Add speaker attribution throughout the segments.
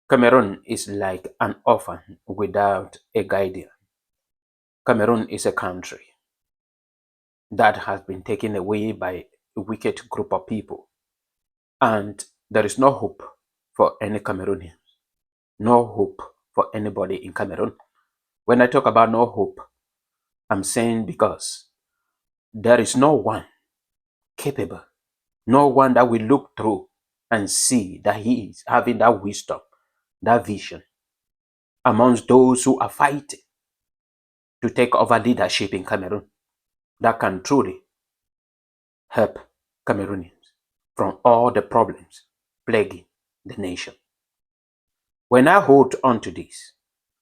Speaker 1: Cameroon is like an orphan without a guardian. Cameroon is a country that has been taken away by a wicked group of people. And there is no hope for any Cameroonians, no hope for anybody in Cameroon. When I talk about no hope, I'm saying because there is no one capable, no one that will look through and see that he is having that wisdom, that vision amongst those who are fighting to take over leadership in Cameroon that can truly help Cameroonians from all the problems plaguing the nation. When I hold on to this,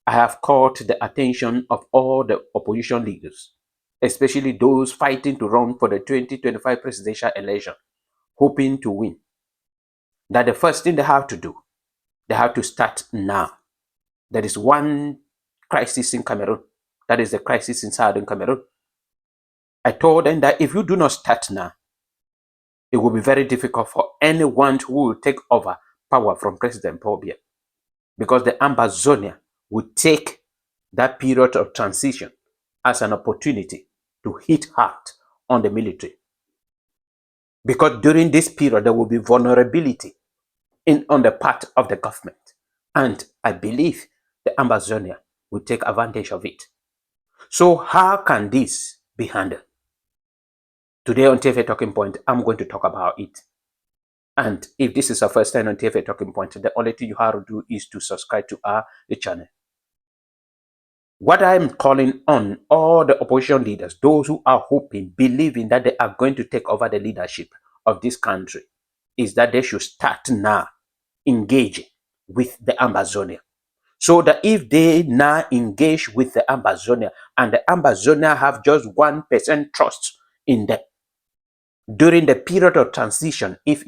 Speaker 1: I have caught the attention of all the opposition leaders, especially those fighting to run for the 2025 presidential election, hoping to win, that the first thing they have to do, they have to start now. There is one crisis in Cameroon. That is the crisis in southern Cameroon. I told them that if you do not start now, it will be very difficult for anyone who will take over power from President Paul Biya, because the Ambazonians will take that period of transition as an opportunity to hit hard on the military. Because during this period, there will be vulnerability on the part of the government. And I believe the Ambazonians will take advantage of it. So how can this be handled? Today on TFA Talking Point, I'm going to talk about it. And if this is our first time on TFA Talking Point, the only thing you have to do is to subscribe to our channel. What I'm calling on all the opposition leaders, those who are hoping, believing that they are going to take over the leadership of this country, is that they should start now engaging with the Ambazonia. So that if they now engage with the Ambazonia and the Ambazonia have just 1% trust in them, during the period of transition, if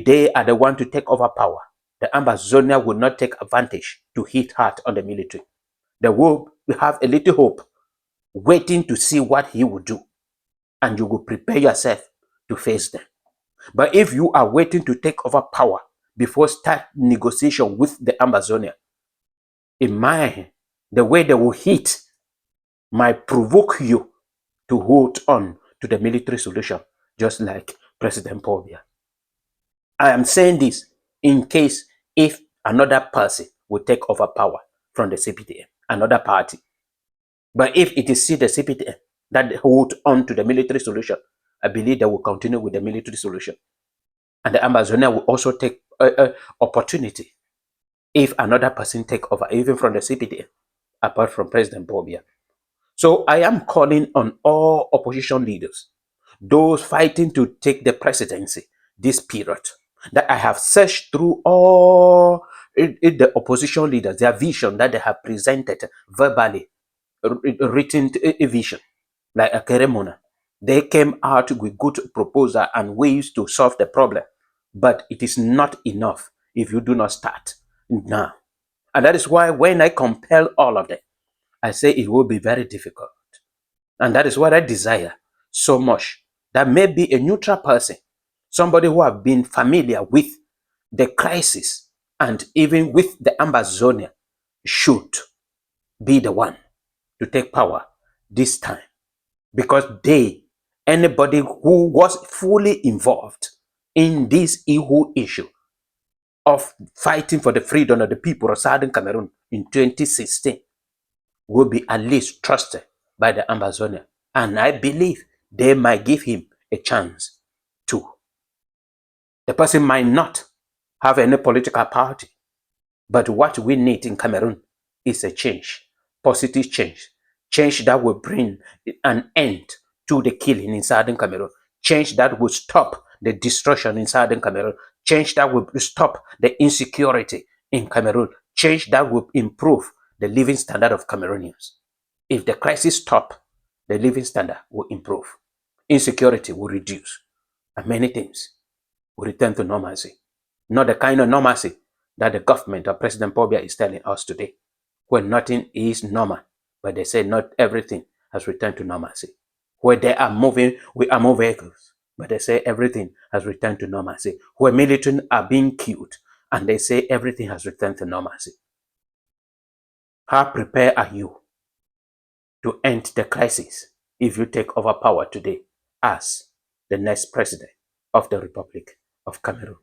Speaker 1: they are the one to take over power, the Ambazonia will not take advantage to hit hard on the military. They will have a little hope, waiting to see what he will do, and you will prepare yourself to face them. But if you are waiting to take over power before start negotiation with the Ambazonia, in my the way they will hit might provoke you to hold on to the military solution, just like President Paul Biya. I am saying this in case if another person will take over power from the CPTM, another party. But if it is still the CPTM that hold on to the military solution, I believe they will continue with the military solution. And the Amazonia will also take opportunity if another person take over, even from the CPTM, apart from President Paul Biya. So I am calling on all opposition leaders, those fighting to take the presidency this period, that I have searched through all the opposition leaders, their vision that they have presented verbally, written a vision, like a ceremony. They came out with good proposal and ways to solve the problem. But it is not enough if you do not start now. And that is why when I compel all of them, I say it will be very difficult. And that is what I desire so much. That maybe a neutral person, somebody who have been familiar with the crisis and even with the Ambazonia, should be the one to take power this time. Because anybody who was fully involved in this evil issue of fighting for the freedom of the people of Southern Cameroon in 2016 will be at least trusted by the Ambazonia. And I believe they might give him a chance too. The person might not have any political party, but what we need in Cameroon is a change, positive change, change that will bring an end to the killing in Southern Cameroon, change that will stop the destruction in Southern Cameroon, change that will stop the insecurity in Cameroon, change that will improve the living standard of Cameroonians. If the crisis stops, the living standard will improve, insecurity will reduce, and many things will return to normalcy. Not the kind of normalcy that the government or President Paul Biya is telling us today, where nothing is normal, but they say not everything has returned to normalcy. Where they are moving with armored vehicles, but they say everything has returned to normalcy. Where military are being killed and they say everything has returned to normalcy. How prepared are you to end the crisis if you take over power today as the next president of the Republic of Cameroon?